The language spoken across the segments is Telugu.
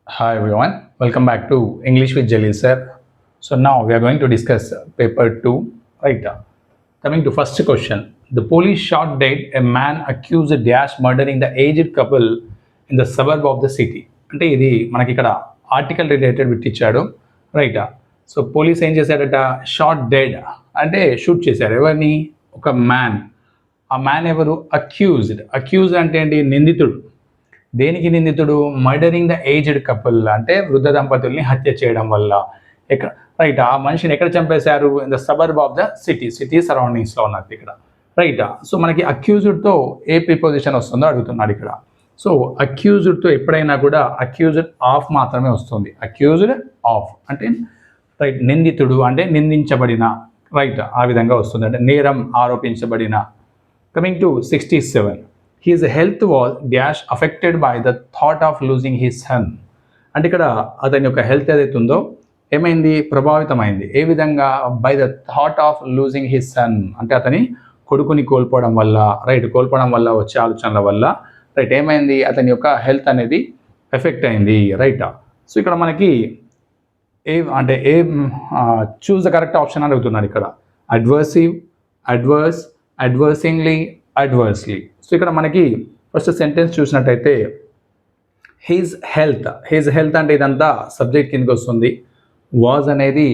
Hi everyone, welcome back to English with Jalil sir. So now we are going to discuss paper 2, right? Coming to first question. The police shot dead a man accused dash murdering the aged couple in the suburb of the city. అంటే ఇది మనకి ఇక్కడ ఆర్టికల్ రిలేటెడ్ బిట్ ఇచ్చాడు, రైట్? సో పోలీస్ ఏం చేశాడట, షాట్ డెడ్ అంటే షూట్ చేశారు. ఎవరిని? ఒక మ్యాన్. ఆ మ్యాన్ ఎవరు? అక్యూజ్డ్ అంటే ఏంటి? నిందితుడు. దేనికి నిందితుడు? మర్డరింగ్ ద ఏజ్డ్ కపుల్ అంటే వృద్ధ దంపతుల్ని హత్య చేయడం వల్ల. ఎక్కడ? రైట్. ఆ మనిషిని ఎక్కడ చంపేశారు? In the suburb of the city సరౌండింగ్స్లో ఉన్నట్టు ఇక్కడ, రైట్? సో మనకి అక్యూజ్డ్తో ఏ ప్రిపోజిషన్ వస్తుందో అడుగుతున్నాడు ఇక్కడ. సో అక్యూజ్డ్తో ఎప్పుడైనా కూడా అక్యూజ్డ్ ఆఫ్ మాత్రమే వస్తుంది. అక్యూజ్డ్ ఆఫ్ అంటే రైట్, నిందితుడు అంటే నిందించబడిన, రైట్, ఆ విధంగా వస్తుంది. అంటే నేరం ఆరోపించబడిన. Coming to 67. His health was dash affected by the thought of losing his son. అంటే ఇక్కడ అతని యొక్క హెల్త్ ఏదైతే ఉందో ఏమైంది? ప్రభావితమైంది. ఏ విధంగా? By the thought of losing his son అంటే అతని కొడుకుని కోల్పోవడం వల్ల, రైట్, కోల్పోవడం వల్ల వచ్చే ఆలోచనల వల్ల, రైట్, ఏమైంది? అతని యొక్క హెల్త్ అనేది ఎఫెక్ట్ అయింది, రైట్. సో ఇక్కడ మనకి చూస్ ద కరెక్ట్ ఆప్షన్ అడుగుతున్నాడు ఇక్కడ. అడ్వర్సివ్, అడ్వర్సింగ్లీ, అడ్వర్స్లీ. సో ఇక్కడ మనకి ఫస్ట్ సెంటెన్స్ చూసినట్టయితే హిజ్ హెల్త్ అంటే ఇదంతా సబ్జెక్ట్ కిందకి వస్తుంది. వాజ్ అనేది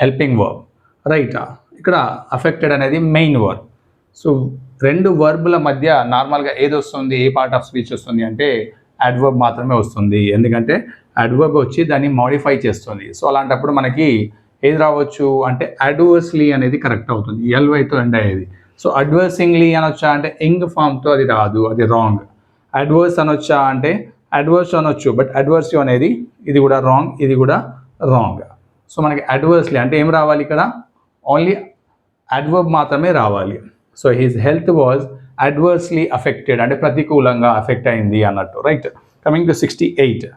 హెల్పింగ్ వర్బ్, రైట్. ఇక్కడ అఫెక్టెడ్ అనేది మెయిన్ వర్బ్. సో రెండు వర్బ్ల మధ్య నార్మల్గా ఏది వస్తుంది? ఏ పార్ట్ ఆఫ్ స్పీచ్ వస్తుంది అంటే అడ్వర్బ్ మాత్రమే వస్తుంది. ఎందుకంటే అడ్వర్బ్ వచ్చి దాన్ని మోడిఫై చేస్తుంది. సో అలాంటప్పుడు మనకి ఏది రావచ్చు అంటే అడ్వర్స్లీ అనేది కరెక్ట్ అవుతుంది, ఎల్వైతో ఎండ్ అయ్యేది. సో అడ్వర్సింగ్లీ అనొచ్చా అంటే ఇంగ్ ఫామ్తో అది రాదు, అది రాంగ్. అడ్వర్స్ అనొచ్చా అంటే అడ్వర్స్ అనొచ్చు, బట్ అడ్వర్సివ్ అనేది ఇది కూడా రాంగ్, ఇది కూడా రాంగ్. సో మనకి అడ్వర్స్లీ అంటే ఏం రావాలి ఇక్కడ? ఓన్లీ అడ్వర్బ్ మాత్రమే రావాలి. So his health was adversely affected అంటే ప్రతికూలంగా అఫెక్ట్ అయింది అన్నట్టు, right. Coming to 68.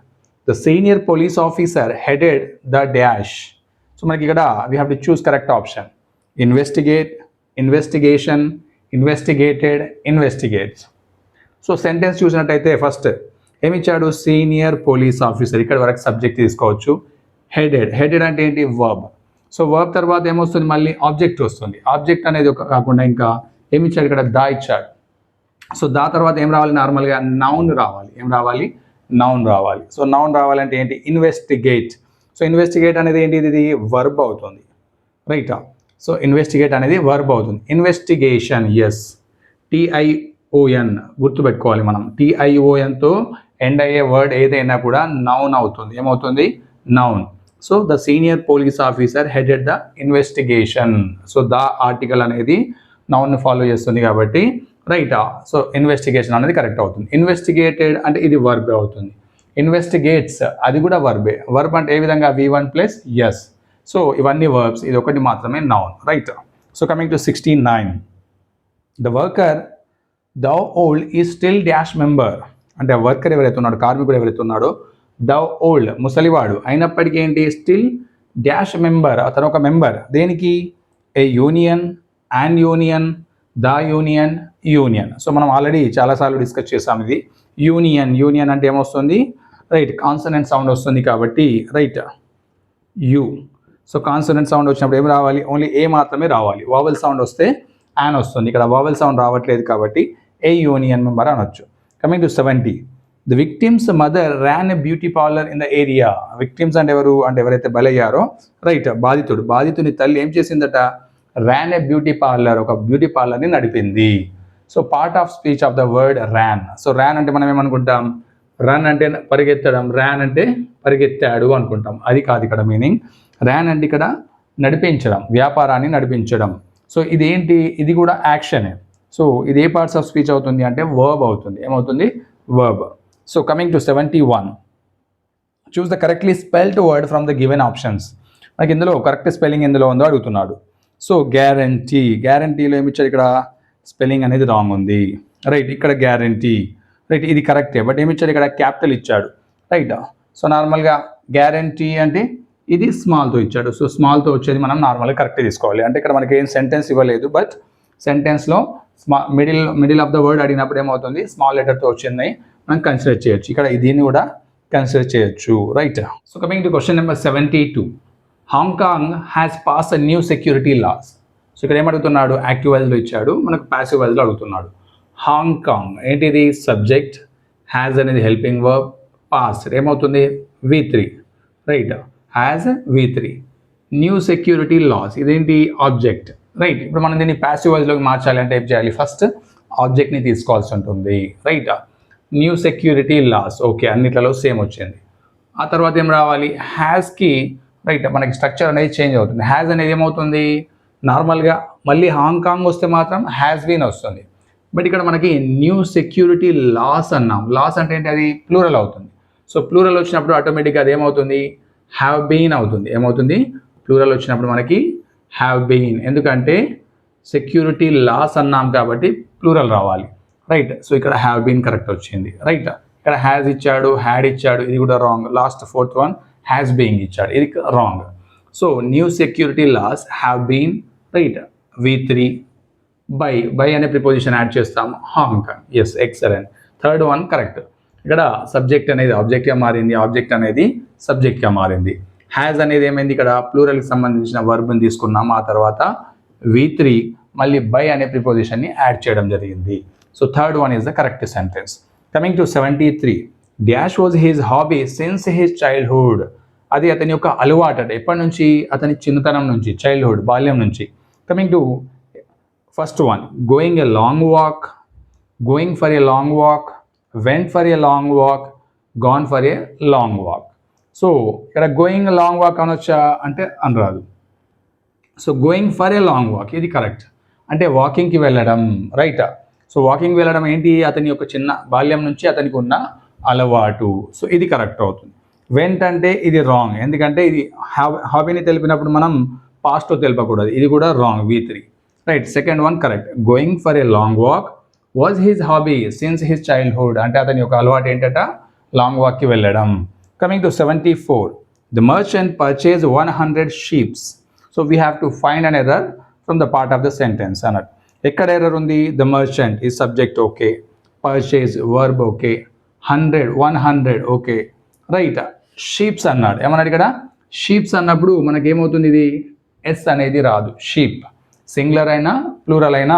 The senior police officer headed the dash. So మనకి ఇక్కడ we have to choose correct option. Investigate, investigation, investigated, investigates. So sentence చూసినట్టయితే ఫస్ట్ ఏమిచ్చాడు? Senior police officer. ఇక్కడ వరకు సబ్జెక్ట్ తీసుకోవచ్చు. హెడెడ్ అంటే ఏంటి? వర్బ్. సో వర్బ్ తర్వాత ఏమొస్తుంది? మళ్ళీ ఆబ్జెక్ట్ వస్తుంది. ఆబ్జెక్ట్ అనేది ఒక కాకుండా ఇంకా ఏమిచ్చాడు ఇక్కడ? దా ఇచ్చాడు. సో దా తర్వాత ఏం రావాలి? నార్మల్గా నౌన్ రావాలి. ఏం రావాలి? నౌన్ రావాలి. సో నౌన్ రావాలంటే ఏంటి? ఇన్వెస్టిగేట్. సో ఇన్వెస్టిగేట్ అనేది ఏంటి? ఇది వర్బ్ అవుతుంది, రైటా? సో ఇన్వెస్టిగేట్ అనేది వర్బ్ అవుతుంది. ఇన్వెస్టిగేషన్, ఎస్, TION గుర్తుపెట్టుకోవాలి మనం. TIONతో ఎండ్ అయ్యే వర్డ్ ఏదైనా కూడా నౌన్ అవుతుంది. ఏమవుతుంది? Noun. So the senior police officer headed the investigation. So the article అనేది నౌన్ ఫాలో చేస్తుంది కాబట్టి, రైటా? సో ఇన్వెస్టిగేషన్ అనేది కరెక్ట్ అవుతుంది. ఇన్వెస్టిగేటెడ్ అంటే ఇది వర్బ్ అవుతుంది. ఇన్వెస్టిగేట్స్ అది కూడా వర్బే. వర్బ్ అంటే ఏ విధంగా? V1 plus S. సో ఇవన్నీ వర్బ్స్, ఇది ఒకటి మాత్రమే noun, right. So coming to 69. The worker though old he still dash member. అంటే వర్కర్ ఎవరైతే ఉన్నాడో, కార్మికుడు ఎవరైతే ఉన్నాడో, దౌ ఓల్డ్ ముసలివాడు అయినప్పటికీ ఏంటి? స్టిల్ డాష్ మెంబర్, అతను ఒక మెంబర్. దేనికి? A union, an union, the union, union. So మనం ఆల్రెడీ చాలాసార్లు డిస్కస్ చేసాం ఇది. యూనియన్ అంటే ఏమొస్తుంది? రైట్, కాన్సనెంట్ సౌండ్ వస్తుంది కాబట్టి, right, you. So consonant sound వచ్చినప్పుడు ఏం రావాలి? ఓన్లీ ఏ మాత్రమే రావాలి. వావెల్ సౌండ్ వస్తే యాన్ వస్తుంది. ఇక్కడ వావెల్ సౌండ్ రావట్లేదు కాబట్టి ఏ యూనియన్ మెంబర్ అనొచ్చు. Coming to 70. The victim's mother ran a beauty parlour in the area. Victims అంటే ఎవరు? అంటే ఎవరైతే బలయ్యారో, రైట్, బాధితుని తల్లి ఏం చేసిందట? ర్యాన్ ఎ బ్యూటీ పార్లర్, ఒక బ్యూటీ పార్లర్ని నడిపింది. So part of speech of the word ran. So ran అంటే మనం ఏమనుకుంటాం? రన్ అంటే పరిగెత్తడం, ర్యాన్ అంటే పరిగెత్తాడు అనుకుంటాం. అది కాదు ఇక్కడ మీనింగ్. ర్యాన్ అంటే ఇక్కడ నడిపించడం, వ్యాపారాన్ని నడిపించడం. సో ఇదేంటి? ఇది కూడా యాక్షనే. సో ఇది ఏ పార్ట్స్ ఆఫ్ స్పీచ్ అవుతుంది అంటే వర్బ్ అవుతుంది. ఏమవుతుంది? Verb. So coming to 71. Choose the correctly spelled word from the given options. మనకి ఇందులో కరెక్ట్ స్పెల్లింగ్ ఎందులో ఉందో అడుగుతున్నాడు. సో గ్యారంటీలో ఏమిచ్చాడు? ఇక్కడ స్పెల్లింగ్ అనేది రాంగ్ ఉంది, రైట్. ఇక్కడ గ్యారంటీ, రైట్, ఇది కరెక్టే, బట్ ఏమిచ్చాడు? ఇక్కడ క్యాపిటల్ ఇచ్చాడు, రైట్. సో నార్మల్గా గ్యారంటీ అంటే ఇది స్మాల్తో ఇచ్చాడు. సో స్మాల్తో వచ్చేది మనం నార్మల్గా కరెక్ట్ తీసుకోవాలి. అంటే ఇక్కడ మనకి ఏం సెంటెన్స్ ఇవ్వలేదు, బట్ సెంటెన్స్లో మిడిల్ ఆఫ్ ద వర్డ్ అడిగినప్పుడు ఏమవుతుంది? స్మాల్ లెటర్తో వచ్చింది మనం కన్సిడర్ చేయొచ్చు. ఇక్కడ దీన్ని కూడా కన్సిడర్ చేయొచ్చు, right. So coming to question number 72, Hong Kong has pass a new security laws. So ఇక్కడ ఏమడుగుతున్నాడు, యాక్టివ్ వాయిస్లో ఇచ్చాడు, మనకు ప్యాసివ్ వాయిస్లో అడుగుతున్నాడు. హాంకాంగ్ ఏంటిది, సబ్జెక్ట్, హ్యాజ్ అనేది హెల్పింగ్ వర్బ్, పాస్ ఏమవుతుంది V3, right, has V3. New security laws ఇదేంటి, ఆబ్జెక్ట్, రైట్. ఇప్పుడు మనం దీన్ని ప్యాసివ్ వాయిస్లోకి మార్చాలి అంటే ఏం చేయాలి, ఫస్ట్ ఆబ్జెక్ట్ని తీసుకోవాల్సి ఉంటుంది, right. New security laws, okay, అన్నిట్లలో సేమ్ వచ్చింది. ఆ తర్వాత ఏం రావాలి, హ్యాస్కి, రైట్, మనకి స్ట్రక్చర్ అనేది చేంజ్ అవుతుంది. హ్యాజ్ అనేది ఏమవుతుంది, నార్మల్గా మళ్ళీ హాంకాంగ్ వస్తే మాత్రం హ్యాస్ బీన్ వస్తుంది. బట్ ఇక్కడ మనకి న్యూ సెక్యూరిటీ లాస్ అన్నాం. లాస్ అంటే ఏంటి, అది ప్లూరల్ అవుతుంది. సో ప్లూరల్ వచ్చినప్పుడు ఆటోమేటిక్గా అది ఏమవుతుంది, హ్యావ్ బీన్ అవుతుంది. ఏమవుతుంది, ప్లూరల్ వచ్చినప్పుడు మనకి హ్యావ్ బీన్, ఎందుకంటే సెక్యూరిటీ లాస్ అన్నాం కాబట్టి ప్లూరల్ రావాలి, రైట్. సో ఇక్కడ హ్యావ్ బీన్ కరెక్ట్ వచ్చింది, రైట్. ఇక్కడ హ్యాజ్ ఇచ్చాడు, హ్యాడ్ ఇచ్చాడు, ఇది కూడా wrong. Last fourth one has being ఇచ్చాడు, ఇది wrong. So new security laws have been, right. V3 by అనే ప్రిపోజిషన్ యాడ్ చేస్తాము, Hong Kong, yes, excellent. Third one correct. ఇక్కడ సబ్జెక్ట్ అనేది ఆబ్జెక్ట్గా మారింది, ఆబ్జెక్ట్ అనేది సబ్జెక్ట్గా మారింది. హ్యాజ్ అనేది ఏమైంది, ఇక్కడ ప్లూరల్కి సంబంధించిన వర్బ్ని తీసుకున్నాము, ఆ తర్వాత V3 మళ్ళీ బై అనే ప్రిపోజిషన్ని యాడ్ చేయడం జరిగింది. So third one is the correct sentence. Coming to 73, dash was his hobby since his childhood. అది అతని యొక్క అలవాటు, ఎప్పటి నుంచి, అతని చిన్నతనం నుంచి, చైల్డ్హుడ్, బాల్యం నుంచి. Coming to first one, going a long walk, going for a long walk, went for a long walk, gone for a long walk. So ఇక్కడ గోయింగ్ లాంగ్ వాక్ అనొచ్చా అంటే అనరాదు. So going for a long walk ఇది కరెక్ట్, అంటే వాకింగ్కి వెళ్ళడం, రైట్. సో వాకింగ్ వెళ్ళడం ఏంటి, అతని యొక్క చిన్న బాల్యం నుంచి అతనికి ఉన్న అలవాటు. సో ఇది కరెక్ట్ అవుతుంది. వెంట్ అంటే ఇది రాంగ్, ఎందుకంటే ఇది హాబీని తెలిపినప్పుడు మనం పాస్ట్తో తెలపకూడదు, ఇది కూడా wrong, V3, right. Second one correct. Going for a long walk was his hobby since his childhood, అంటే అతని యొక్క అలవాటు ఏంటట, లాంగ్ వాక్కి వెళ్ళడం. Coming to 74, the merchant purchase 100 sheeps. So we have to find an error from the part of the sentence అన్నట్టు. ఎక్కడ ఎర్రర్ ఉంది, ద మర్చెంట్ ఈ subject okay, purchase verb okay, 100 okay, right. Sheeps అన్నాడు, ఏమన్నాడు ఇక్కడ, షీప్స్ అన్నప్పుడు మనకేమవుతుంది, ఇది ఎస్ అనేది రాదు. షీప్ సింగులర్ అయినా ప్లూరల్ అయినా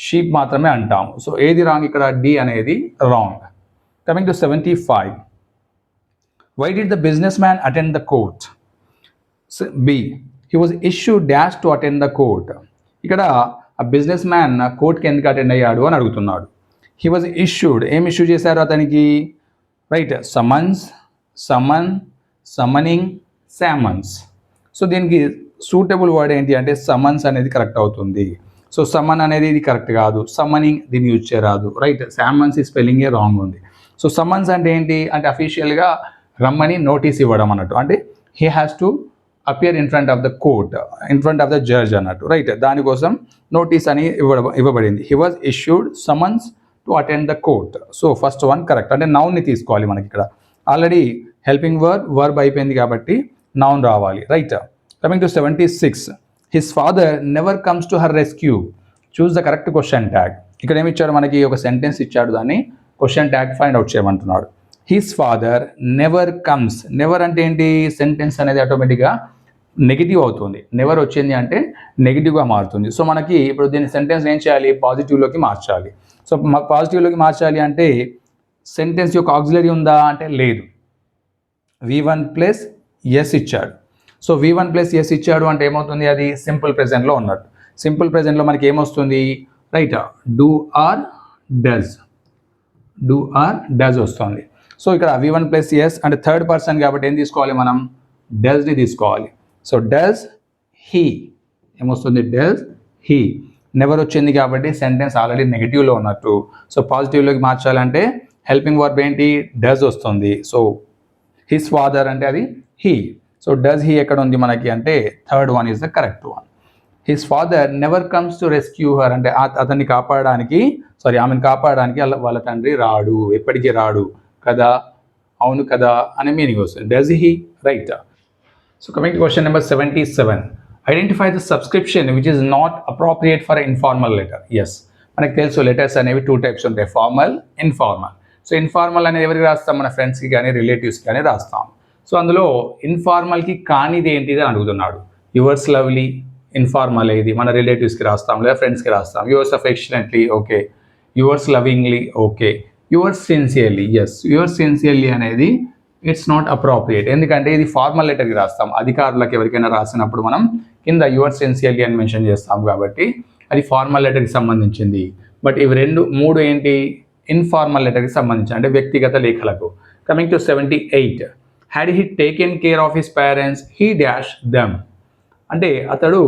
షీప్ మాత్రమే అంటాము. సో ఏది రాంగ్ ఇక్కడ, డి అనేది wrong. Coming to 75, why did the business man attend the court. B, he was issue dash to attend the court. ఇక్కడ ఆ బిజినెస్ మ్యాన్ కోర్ట్కి ఎందుకు అటెండ్ అయ్యాడు అని అడుగుతున్నాడు. హీ వాజ్ ఇష్యూడ్, ఏం ఇష్యూ చేశారు అతనికి, రైట్. సమ్మనింగ్, శామన్స్. సో దీనికి సూటబుల్ వర్డ్ ఏంటి అంటే సమన్స్ అనేది కరెక్ట్ అవుతుంది. సో సమన్ అనేది ఇది కరెక్ట్ కాదు, సమ్మనింగ్ దీన్ని యూజ్ చేయరాదు, రైట్. శామన్స్ ఈ స్పెల్లింగే రాంగ్ ఉంది. సో సమన్స్ అంటే ఏంటి అంటే అఫీషియల్గా రమ్మని నోటీస్ ఇవ్వడం అన్నట్టు, అంటే he has to appear in front of the court, in front of the judge అన్నట్టు, రైట్. దానికోసం నోటీస్ అని ఇవ్వబడింది. He was issued summons to attend the court. So first one correct, అంటే నౌన్ని తీసుకోవాలి మనకి ఇక్కడ. ఆల్రెడీ హెల్పింగ్ వర్బ్ అయిపోయింది కాబట్టి నౌన్ రావాలి, right. Coming to 76, his father never comes to her rescue. Choose the correct question tag. ఇక్కడ ఏమి ఇచ్చాడు మనకి, ఒక సెంటెన్స్ ఇచ్చాడు, దాన్ని క్వశ్చన్ ట్యాగ్ ఫైండ్ అవుట్ చేయమంటున్నాడు. His father never comes, never అంటే ఏంటి, సెంటెన్స్ అనేది ఆటోమేటిక్గా నెగిటివ్ అవుతుంది. నెవర్ వచ్చింది అంటే నెగిటివ్గా మారుతుంది. సో మనకి ఇప్పుడు దీని సెంటెన్స్ ఏం చేయాలి, పాజిటివ్లోకి మార్చాలి. సో పాజిటివ్లోకి మార్చాలి అంటే సెంటెన్స్ యొక్క ఆక్సిలరీ ఉందా అంటే లేదు. V1 ప్లస్ ఎస్ ఇచ్చాడు. సో V1 ప్లస్ ఎస్ ఇచ్చాడు అంటే ఏమవుతుంది, అది సింపుల్ ప్రెజెంట్లో ఉన్నట్టు. సింపుల్ ప్రెజెంట్లో మనకి ఏమొస్తుంది, రైట్, డూ ఆర్ డస్ వస్తుంది. సో ఇక్కడ V1 ప్లస్ ఎస్ అంటే థర్డ్ పర్సన్ కాబట్టి ఏం తీసుకోవాలి మనం, డస్ని తీసుకోవాలి. సో డస్ హీ ఏమొస్తుంది, డస్ హీ. నెవర్ వచ్చింది కాబట్టి సెంటెన్స్ ఆల్రెడీ నెగిటివ్లో ఉన్నట్టు. సో పాజిటివ్లోకి మార్చాలంటే హెల్పింగ్ వర్బ్ ఏంటి, డస్ వస్తుంది. సో హిస్ ఫాదర్ అంటే అది హీ. సో డస్ హీ ఎక్కడ ఉంది మనకి అంటే third one is the correct one. His father never comes to rescue her అంటే ఆమెను కాపాడడానికి వాళ్ళ తండ్రి రాడు, ఎప్పటికీ రాడు కదా, అవును కదా అనే మీనింగ్ వస్తుంది. Does he, right. So coming to question number 77, identify the subscription which is not appropriate for informal letter. Yes, మనకు తెలుసు లెటర్స్ అనేవి 2 టైప్స్ ఉంటాయి, ఫార్మల్, ఇన్ఫార్మల్. సో ఇన్ఫార్మల్ అనేది ఎవరికి రాస్తాం? మన ఫ్రెండ్స్కి కానీ రిలేటివ్స్కి కానీ రాస్తాం. సో అందులో ఇన్ఫార్మల్కి కానిది ఏంటిది అని అడుగుతున్నాడు. యువర్స్ లవ్లీ ఇన్ఫార్మల్ ఇది మన రిలేటివ్స్కి రాస్తాం లేదా ఫ్రెండ్స్కి రాస్తాం. Yours affectionately okay, yours lovingly okay, yours sincerely yes. Yours sincerely అనేది ఇట్స్ నాట్ అప్రోప్రియేట్, ఎందుకంటే ఇది ఫార్మల్ లెటర్కి రాస్తాం. అధికారులకు ఎవరికైనా రాసినప్పుడు మనం కింద యువర్స్ సిన్సియర్లీ అని మెన్షన్ చేస్తాం కాబట్టి అది ఫార్మల్ లెటర్కి సంబంధించింది. బట్ ఇవి మూడు ఏంటి? ఇన్ఫార్మల్ లెటర్కి సంబంధించి అంటే వ్యక్తిగత లేఖలకు. Coming to 78, had he taken care of his parents he dash them. అంటే అతడు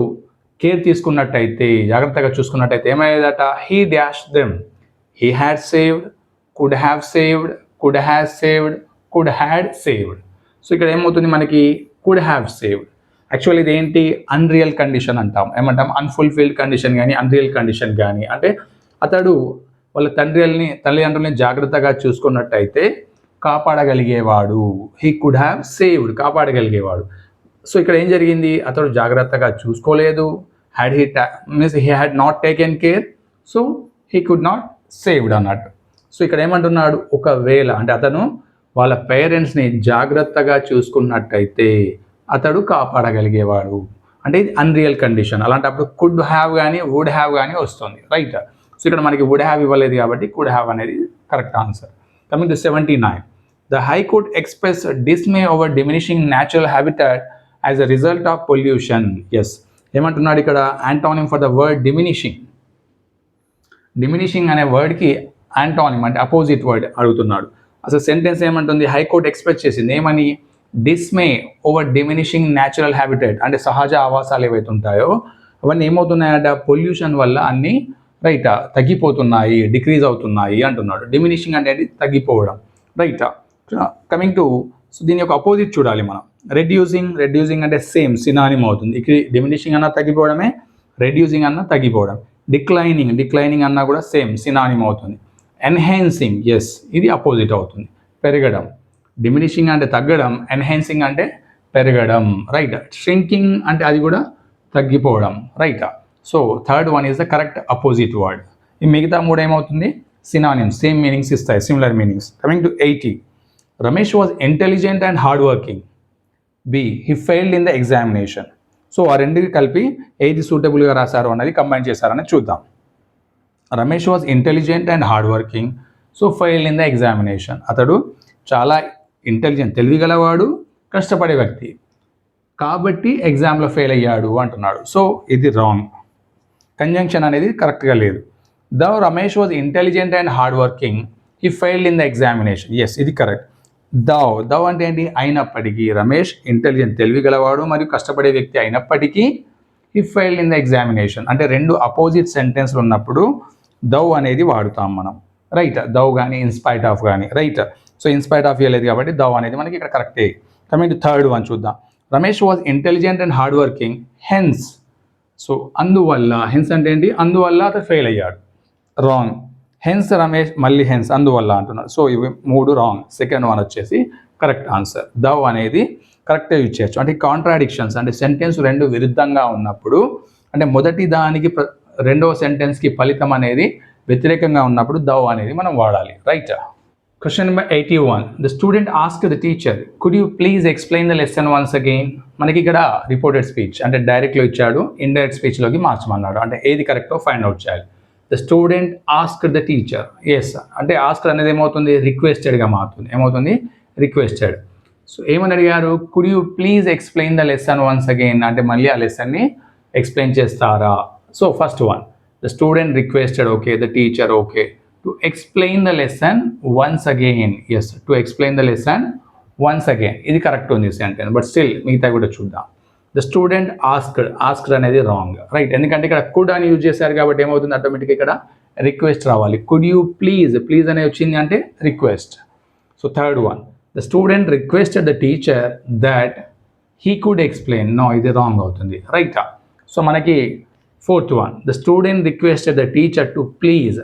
కేర్ తీసుకున్నట్టయితే, జాగ్రత్తగా చూసుకున్నట్టయితే ఏమయ్యేదట? He dash them. He had saved, could have saved, could have saved, could had saved. So ఇక్కడ ఏమవుతుంది మనకి? Could have saved. యాక్చువల్లీ ఇది ఏంటి? అన్రియల్ కండిషన్ అంటాం. ఏమంటాం? అన్ఫుల్ఫిల్డ్ కండిషన్ కానీ అన్రియల్ కండిషన్ కానీ. అంటే అతడు వాళ్ళ తల్లిదండ్రుల్ని జాగ్రత్తగా చూసుకున్నట్టయితే కాపాడగలిగేవాడు. హీ కుడ్ హ్యావ్ సేవ్డ్, కాపాడగలిగేవాడు. సో ఇక్కడ ఏం జరిగింది? అతడు జాగ్రత్తగా చూసుకోలేదు. He had not taken care, so he could not saved అన్నట్టు. సో ఇక్కడ ఏమంటున్నాడు? ఒకవేళ అంటే అతను వాళ్ళ పేరెంట్స్ని జాగ్రత్తగా చూసుకున్నట్టయితే అతడు కాపాడగలిగేవాడు. అంటే ఇది అన్రియల్ కండిషన్. అలాంటప్పుడు కుడ్ హ్యావ్ కానీ వుడ్ హ్యావ్ కానీ వస్తుంది, రైట్? సో ఇక్కడ మనకి వుడ్ హ్యావ్ ఇవ్వలేదు కాబట్టి కుడ్ హ్యావ్ అనేది correct answer. Coming to 79, the high court express dismay over diminishing natural habitat as a result of pollution. Yes, ఏమంటున్నాడు ఇక్కడ? Antonym for the word diminishing. Diminishing అనే వర్డ్కి యాంటానిమ్ అంటే అపోజిట్ వర్డ్ అడుగుతున్నాడు. అసలు సెంటెన్స్ ఏమంటుంది? హైకోర్ట్ ఎక్స్ప్రెస్ చేసింది ఏమని? Dismay over diminishing natural habitat అంటే సహజ ఆవాసాలు ఏవైతే ఉంటాయో అవన్నీ ఏమవుతున్నాయంట? పొల్యూషన్ వల్ల అన్నీ రైటా తగ్గిపోతున్నాయి, డిక్రీజ్ అవుతున్నాయి అంటున్నాడు. డిమినిషింగ్ అంటే తగ్గిపోవడం, రైటా? కమింగ్ టు దీని యొక్క అపోజిట్ చూడాలి మనం. రెడ్యూసింగ్ అంటే సేమ్ సినానిమ్ అవుతుంది. ఇక్కడ డిమినిషింగ్ అన్నా తగ్గిపోవడమే, రెడ్యూసింగ్ అన్నా తగ్గిపోవడం. డిక్లైనింగ్ అన్నా కూడా సేమ్ సినానిమ్ అవుతుంది. ఎన్హాన్సింగ్ ఎస్, ఇది అపోజిట్ అవుతుంది, పెరగడం. డిమినిషింగ్ అంటే తగ్గడం, ఎన్హాన్సింగ్ అంటే పెరగడం, రైట్? ష్రింకింగ్ అంటే అది కూడా తగ్గిపోవడం, రైటా? So third one is the correct opposite word. ఈ మిగతా మూడు ఏమవుతుంది? సినానిమ్స్, సేమ్ మీనింగ్స్ ఇస్తాయి, similar meanings. Coming to 80, Ramesh was intelligent and hard working. B, he failed in the examination. So ఆ రెండుకి కలిపి ఏది సూటబుల్గా రాశారు అన్నది కంబైన్ చేశారని చూద్దాం. Ramesh was intelligent and hard working, so failed in the examination. అతడు చాలా ఇంటెలిజెంట్, తెలివిగలవాడు, కష్టపడే వ్యక్తి కాబట్టి ఎగ్జామ్లో ఫెయిల్ అయ్యాడు అంటున్నాడు. సో ఇది రాంగ్. కంజంక్షన్ అనేది కరెక్ట్గా లేదు. The Ramesh was intelligent and hard working, he failed in the examination. Yes, ఇది కరెక్ట్. దవ్ అంటే ఏంటి? అయినప్పటికీ. రమేష్ ఇంటెలిజెంట్, తెలివిగలవాడు మరియు కష్టపడే వ్యక్తి అయినప్పటికీ he failed in the examination అంటే రెండు అపోజిట్ సెంటెన్స్లు ఉన్నప్పుడు దవ్ అనేది వాడుతాం మనం, రైట్? దవ్ కానీ ఇన్స్పైట్ ఆఫ్ కానీ, రైట్? సో ఇన్స్పైట్ ఆఫ్ ఇవ్వలేదు కాబట్టి దవ్ అనేది మనకి ఇక్కడ కరెక్టే. కమింగ్ టు థర్డ్ వన్ చూద్దాం. Ramesh was intelligent and hard working hence. So అందువల్ల, హెన్స్ అంటే ఏంటి? అందువల్ల అతను ఫెయిల్ అయ్యాడు, రాంగ్. హెన్స్ రమేష్, మళ్ళీ హెన్స్, అందువల్ల అంటున్నారు. సో ఇవి మూడు రాంగ్. సెకండ్ వన్ వచ్చేసి కరెక్ట్ ఆన్సర్. దవ్ అనేది కరెక్ట్గా యూజ్ చేయొచ్చు. అంటే కాంట్రాడిక్షన్స్ అంటే సెంటెన్స్ రెండు విరుద్ధంగా ఉన్నప్పుడు, అంటే మొదటి దానికి రెండవ సెంటెన్స్కి ఫలితం అనేది వ్యతిరేకంగా ఉన్నప్పుడు దవ్ అనేది మనం వాడాలి, right? Question number 81, the student ask the teacher could you please explain the lesson once again. మనకి ఇక్కడ రిపోర్టెడ్ స్పీచ్ అంటే డైరెక్ట్లో ఇచ్చాడు, ఇండైరెక్ట్ స్పీచ్లోకి మార్చమన్నాడు. అంటే ఏది కరెక్టో ఫైండ్ అవుట్ చేయాలి. The student asked the teacher, yes అంటే ఆస్క్డ్ అనేది ఏమవుతుంది? రిక్వెస్టెడ్గా మారుతుంది. ఏమవుతుంది? రిక్వెస్టెడ్. సో ఏమని అడిగారు? Could you please explain the lesson once again అంటే మళ్ళీ ఆ లెసన్ని ఎక్స్ప్లెయిన్ చేస్తారా? So first one, the student requested okay, the teacher okay. To explain the lesson once again, yes to explain the lesson once again, ఇది కరెక్ట్ ఉంది సెంటెన్స్. బట్ స్టిల్ మిగతా కూడా చూద్దాం. ద స్టూడెంట్ ఆస్క్డ్ అనేది రాంగ్, రైట్? ఎందుకంటే ఇక్కడ కుడ్ అని యూజ్ చేశారు కాబట్టి ఏమవుతుంది? ఆటోమేటిక్గా ఇక్కడ రిక్వెస్ట్ రావాలి. కుడ్ యూ ప్లీజ్ అనేది వచ్చింది అంటే request. So third one, the student requested the teacher that he could explain, no ఇది రాంగ్ అవుతుంది, రైటా? సో మనకి fourth one, the student requested the teacher to please,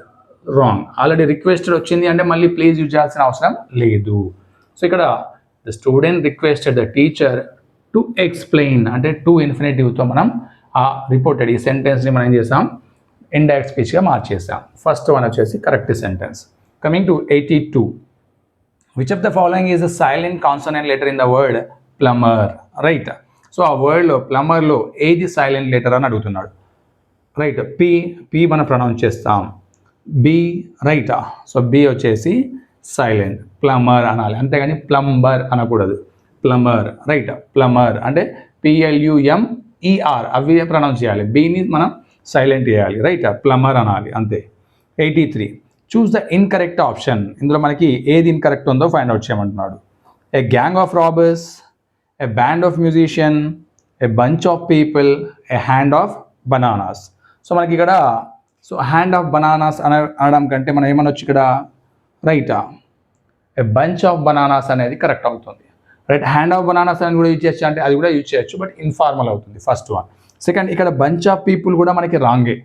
wrong. Already requested వచ్చింది అంటే మళ్ళీ ప్లీజ్ యూజ్ చేయాల్సిన అవసరం లేదు. సో ఇక్కడ the student requested the teacher to explain అంటే టు ఇన్ఫినిటివ్తో మనం ఆ రిపోర్టెడ్ ఈ సెంటెన్స్ని మనం ఏం చేసాం? ఇండైరెక్ట్ స్పీచ్గా మార్చేసాం. ఫస్ట్ వన్ వచ్చేసి correct sentence. Coming to 82. Which of the following is a silent consonant letter in the word plumber, right. So ఆ వర్డ్లో ప్లమర్లో ఏది సైలెంట్ లెటర్ అని అడుగుతున్నాడు, రైట్. పి మనం ప్రొనౌన్స్ చేస్తాం, బి, రైట్. సో బి వచ్చేసి సైలెంట్, ప్లమర్ అనాలి, అంతేగాని ప్లంబర్ అనకూడదు, ప్లమర్, రైట్. ప్లమర్ అంటే PLUMER అవి ప్రొనౌన్స్ చేయాలి, బీని మనం సైలెంట్ చేయాలి, రైట్. ప్లమర్ అనాలి అంతే. 83. Choose the incorrect option. ఇందులో మనకి ఏది ఇన్కరెక్ట్ ఉందో ఫైండ్ అవుట్ చేయమంటున్నాడు. A gang of robbers, a band of musician, a bunch of people, a hand of bananas. So మనకి ఇక్కడ హ్యాండ్ ఆఫ్ బనానాస్ అనడం కంటే మనం ఏమనొచ్చు ఇక్కడ, right, A bunch of bananas అనేది కరెక్ట్ అవుతుంది, రైట్. హ్యాండ్ ఆఫ్ బనానాస్ అని కూడా యూజ్ చేయొచ్చు అంటే అది కూడా యూజ్ చేయొచ్చు, బట్ ఇన్ఫార్మల్ అవుతుంది ఫస్ట్ వన్. సెకండ్, ఇక్కడ బంచ్ ఆఫ్ పీపుల్ కూడా మనకి రాంగే.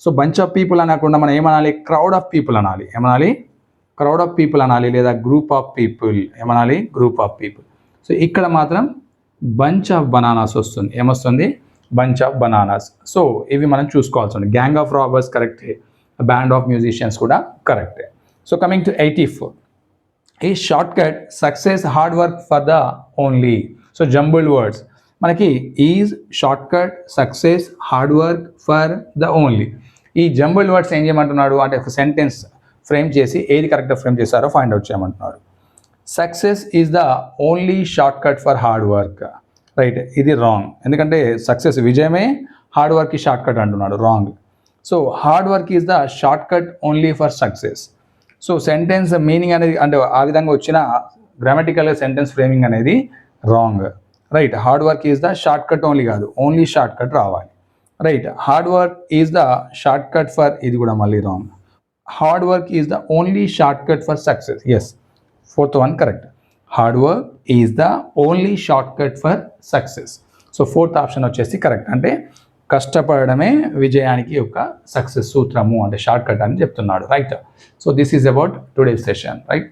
సో బంచ్ ఆఫ్ పీపుల్ అనకుండా మనం ఏమనాలి, క్రౌడ్ ఆఫ్ పీపుల్ అనాలి, ఏమనాలి, క్రౌడ్ ఆఫ్ పీపుల్ అనాలి, లేదా గ్రూప్ ఆఫ్ పీపుల్, ఏమనాలి, గ్రూప్ ఆఫ్ పీపుల్. సో ఇక్కడ మాత్రం బంచ్ ఆఫ్ బనానాస్ వస్తుంది, ఏమొస్తుంది, బంచ్ ఆఫ్ బనానాస్. సో ఇవి మనం చూసుకోవాల్సి ఉంది. గ్యాంగ్ ఆఫ్ రాబర్స్ కరెక్టే, బ్యాండ్ ఆఫ్ మ్యూజిషియన్స్ కూడా కరెక్టే. So coming to 84. ఈ short cut success hard work for the only. So jumbled words మనకి is, short cut, success, hard work for the only. ఈ జంబుల్డ్ వర్డ్స్ ఏం చేయమంటున్నాడు అంటే ఒక సెంటెన్స్ ఫ్రేమ్ చేసి ఏది కరెక్ట్గా ఫ్రేమ్ చేశారో ఫైండ్ అవుట్ చేయమంటున్నాడు. Success is the only short cut for hard work, right. ఇది రాంగ్, ఎందుకంటే సక్సెస్ విజయమే, హార్డ్ వర్క్కి షార్ట్ కట్ అంటున్నాడు, wrong. So hard work is the short cut only for success. So sentence meaning అనేది అంటే ఆ విధంగా వచ్చిన గ్రామటికల్ సెంటెన్స్ ఫ్రేమింగ్ అనేది wrong, right. Hard work is the short cut only కాదు, ఓన్లీ షార్ట్ కట్ రావాలి, right. Hard work is the short cut for, ఇది కూడా మళ్ళీ wrong. Hard work is the only short cut for success, yes, fourth one correct. Hard work is the only short cut for success. So fourth option వచ్చేసి కరెక్ట్, అంటే కష్టపడమే విజయానికి యొక్క సక్సెస్ సూత్రము, అంటే షార్ట్ కట్ అని చెప్తున్నాడు, right. So this is about today's session, right.